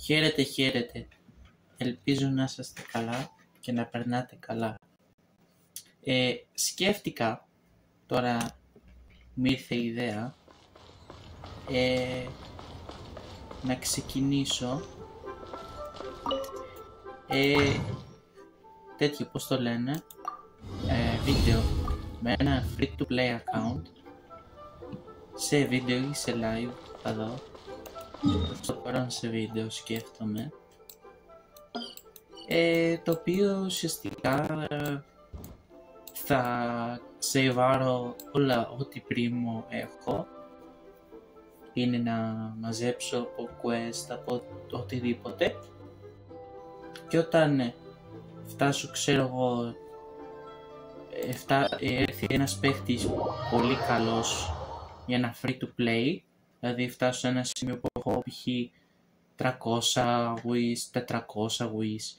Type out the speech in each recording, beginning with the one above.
Χαίρετε, χαίρετε. Ελπίζω να είσαστε καλά και να περνάτε καλά. Σκέφτηκα, τώρα μου ήρθε η ιδέα, να ξεκινήσω τέτοιο, πώς το λένε, βίντεο με ένα free to play account, σε βίντεο ή σε live, θα δω. Στο παρόν σε βίντεο σκέφτομαι, το οποίο ουσιαστικά θα σεϊβάρω όλα ό,τι πρίμο έχω. Είναι να μαζέψω από quest, από οτιδήποτε, και όταν φτάσω, ξέρω εγώ, έρθει ένας παίχτης πολύ καλός για ένα free to play, δηλαδή φτάσω σε ένα σημείο που έχω π.χ. 300 wish, 400 wish,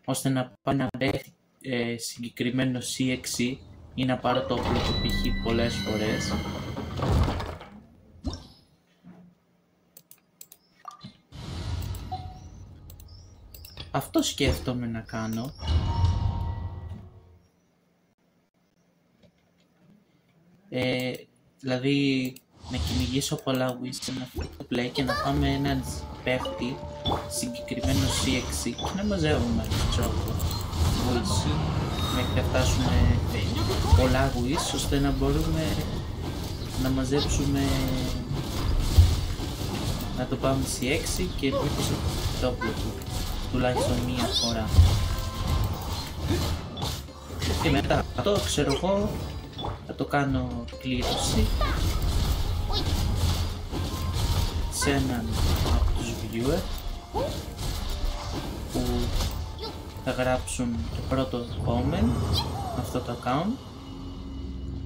ώστε να πάω να παίχτη συγκεκριμένο C6 ή να πάρω το όπλο του π.χ. πολλές φορές. Αυτό σκέφτομαι να κάνω. Δηλαδή να κυνηγήσω πολλά wish σε ένα free to play και να πάμε έναν παίχτη συγκεκριμένο C6 και να μαζεύουμε wish μέχρι να φτάσουμε πολλά wish, ώστε να μπορούμε να μαζέψουμε, να το πάμε C6 και ελπίζω το όπλο του τουλάχιστον μία φορά. Και μετά αυτό, ξέρω εγώ, θα το κάνω κλήρωση σε έναν από τους viewer που θα γράψουν το πρώτο comment με αυτό το account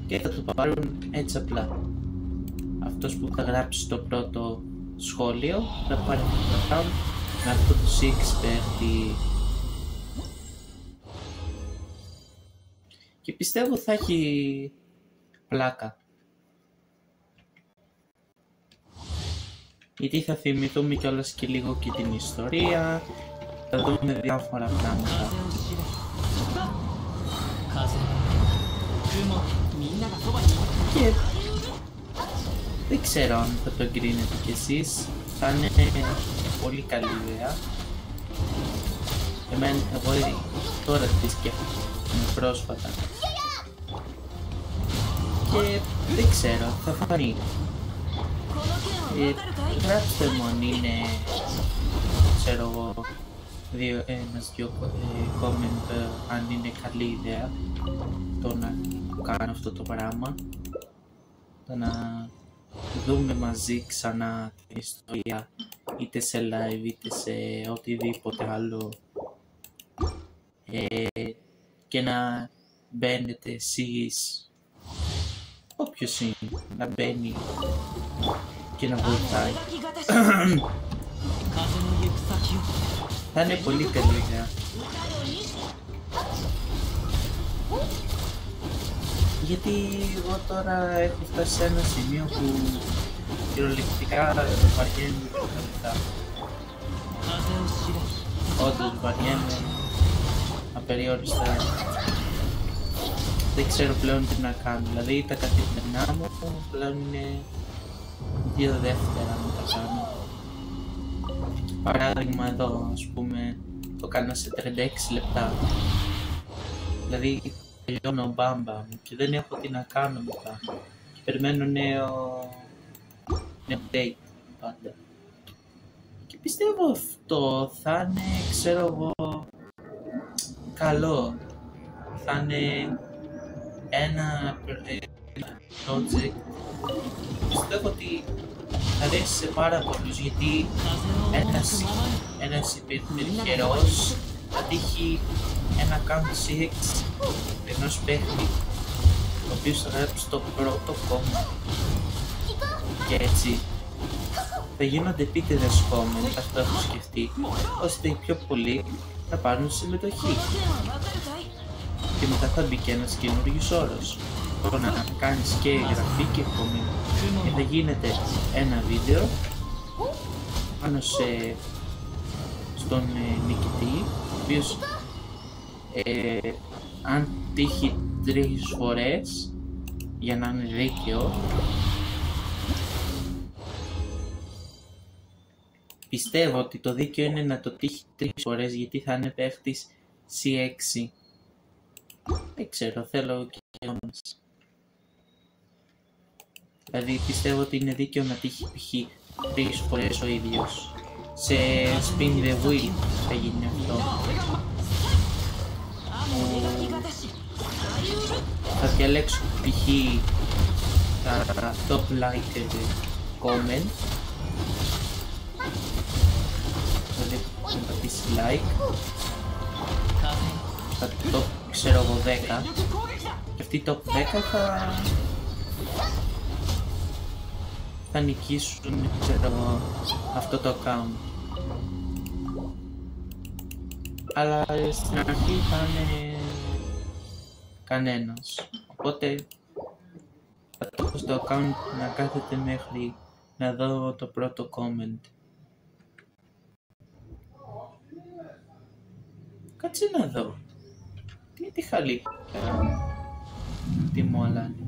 και θα το πάρουν έτσι απλά. Αυτός που θα γράψει το πρώτο σχόλιο θα πάρει το account με αυτό το C6 παίχτη. Και πιστεύω θα έχει πλάκα, γιατί θα θυμηθούμε κιόλας και λίγο και την ιστορία, θα δούμε διάφορα πράγματα. Και δεν ξέρω αν θα το εγκρίνετε κι εσείς, θα είναι πολύ καλή ιδέα. Εγώ τώρα τη σκέφτομαι πρόσφατα και δεν ξέρω, θα φανεί. Γράψτε μου αν είναι, ξέρω εγώ, ένας-δυο comment αν είναι καλή ιδέα το να κάνω αυτό το πράγμα, το να δούμε μαζί ξανά την ιστορία, είτε σε live είτε σε οτιδήποτε άλλο, και να μπαίνετε εσείς, όποιος είναι, να μπαίνει και να βοηθάει. Θα είναι πολύ καλή ιδέα. Γιατί εγώ τώρα έχω φτάσει σε ένα σημείο που κυριολεκτικά βαριέμαι πραγματικά. Όντως βαριέμαι απεριόριστα. Δεν ξέρω πλέον τι να κάνω. Δηλαδή τα καθημερινά μου πλέον είναι 2 δεύτερα να τα κάνω. Παράδειγμα εδώ, ας πούμε, το κάνω σε 36 λεπτά. Δηλαδή τελειώνω μπάμπα μου και δεν έχω τι να κάνω μετά. Και περιμένω νέο update πάντα. Και πιστεύω αυτό θα είναι, ξέρω εγώ, καλό. Θα είναι ένα project. Πιστεύω ότι θα αρέσει σε πάρα πολλούς, γιατί ένας υπερχερός θα τύχει ένα account C6 ενός παίχτη, ο οποίος θα γράψει το πρώτο comment, και έτσι θα γίνονται επίτηδες comment, αυτό έχω σκεφτεί, ώστε οι πιο πολλοί θα πάρουν συμμετοχή. Και μετά θα μπει και ένας καινούριος όρος, το να κάνεις και εγγραφή και comment, και θα γίνεται ένα βίντεο πάνω σε στον νικητή, ο οποίος αν τύχει 3 φορές, για να είναι δίκαιο, πιστεύω ότι το δίκαιο είναι να το τύχει 3 φορές, γιατί θα είναι παίχτης C6. Δεν ξέρω, θέλω και όμως. Δηλαδή πιστεύω ότι είναι δίκαιο να τύχει π.χ. 3 φορές ο ίδιος. Σε Spin the Wheel θα γίνει αυτό. Θα διαλέξω π.χ. τα top like comment. Δηλαδή θα πατήσει like. Θα top ξέρω εγώ 10. Και αυτοί top 10 θα νικήσουν, ξέρω εγώ, αυτό το account. Αλλά στην αρχή θα είναι κανένας. Οπότε θα το έχω στο account να κάθεται μέχρι να δω το πρώτο comment. Κάτσε να δω. Τι χαλί. Τι μου αλλάζει.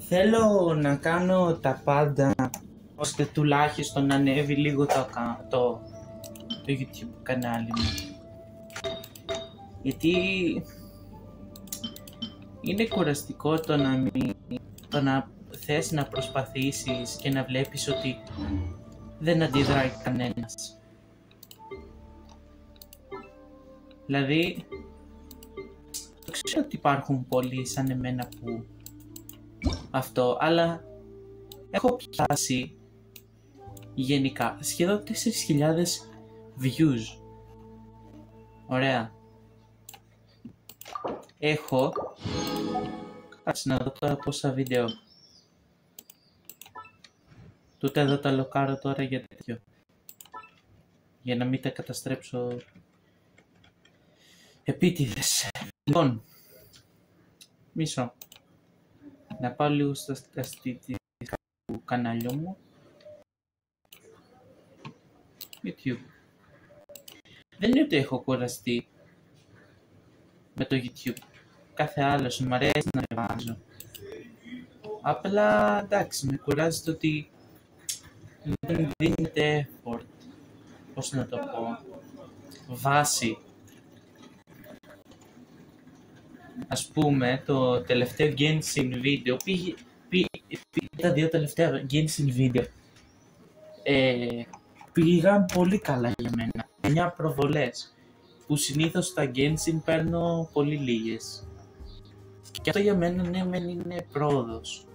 Θέλω να κάνω τα πάντα ώστε τουλάχιστον να ανέβει λίγο το YouTube κανάλι μου. Γιατί είναι κουραστικό το να θες να προσπαθήσεις και να βλέπεις ότι δεν αντιδράει κανένας. Δηλαδή, ξέρω ότι υπάρχουν πολλοί σαν εμένα που αυτό, αλλά έχω πιάσει γενικά σχεδόν 4.000 views. Ωραία. Έχω... Κάτσε να δω τώρα πόσα βίντεο. Τούτα εδώ τα λοκάρω τώρα για τέτοιο. Για να μην τα καταστρέψω επίτηδες. Λοιπόν, μισό. Να πάω λίγο στα στατιστικά του καναλιού μου. YouTube. Δεν είναι ότι έχω κουραστεί με το YouTube. Κάθε άλλο μου αρέσει να ανεβάζω. Απλά εντάξει, με κουράζει το ότι δεν δίνεται effort. Πώς να το πω. Βάση. Ας πούμε, το τελευταίο Genshin βίντεο τα δύο τελευταία Genshin βίντεο πήγαν πολύ καλά για μένα. 9 προβολές, που συνήθως στα Genshin παίρνω πολύ λίγες. Και αυτό για μένα ναι μεν είναι πρόοδος.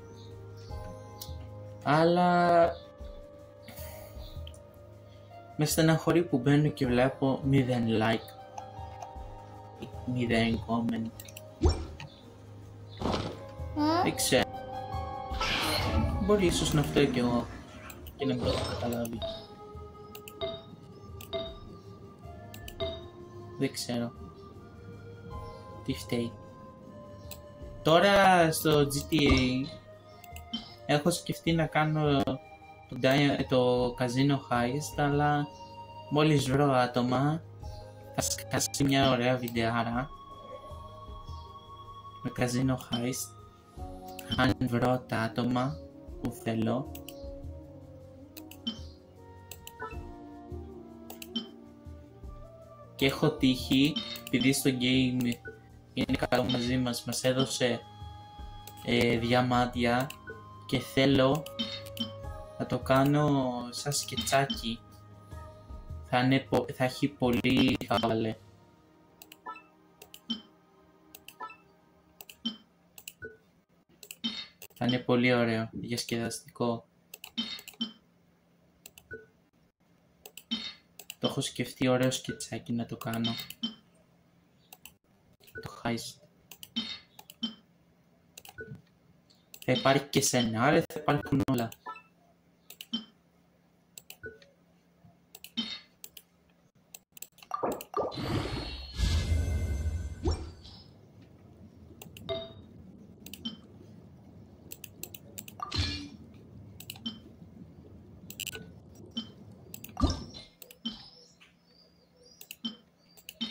Αλλά με στεναχωρεί που μπαίνω και βλέπω 0 like, 0 comment. Δεν ξέρω. Μπορεί ίσως να φταίω κι εγώ και να μην το έχω καταλάβει. Δεν ξέρω. Τι φταίει. Τώρα στο GTA έχω σκεφτεί να κάνω το Casino Heist, αλλά μόλις βρω άτομα θα σκάσει μια ωραία βιντεάρα με Casino Heist. Αν βρω τα άτομα που θέλω, και έχω τύχει, επειδή στο game είναι καλό μαζί μας, μας έδωσε διαμάντια και θέλω να το κάνω σαν σκετσάκι. Θα έχει πολύ χαβαλέ. Θα είναι πολύ ωραίο, διασκεδαστικό. Το έχω σκεφτεί ωραίο σκετσάκι να το κάνω. Το heist. Θα υπάρχει και σενάρια, θα υπάρχουν όλα.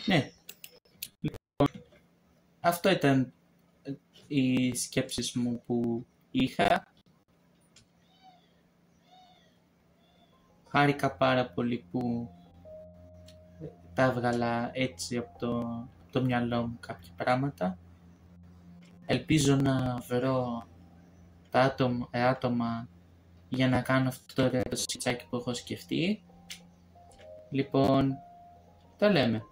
Ναι. Λοιπόν, αυτό ήταν οι σκέψεις μου που είχα. Χάρηκα πάρα πολύ που τα έβγαλα έτσι από το μυαλό μου κάποια πράγματα. Ελπίζω να βρω τα άτομα για να κάνω αυτό το ωραίο σκετσάκι που έχω σκεφτεί. Λοιπόν, τα λέμε.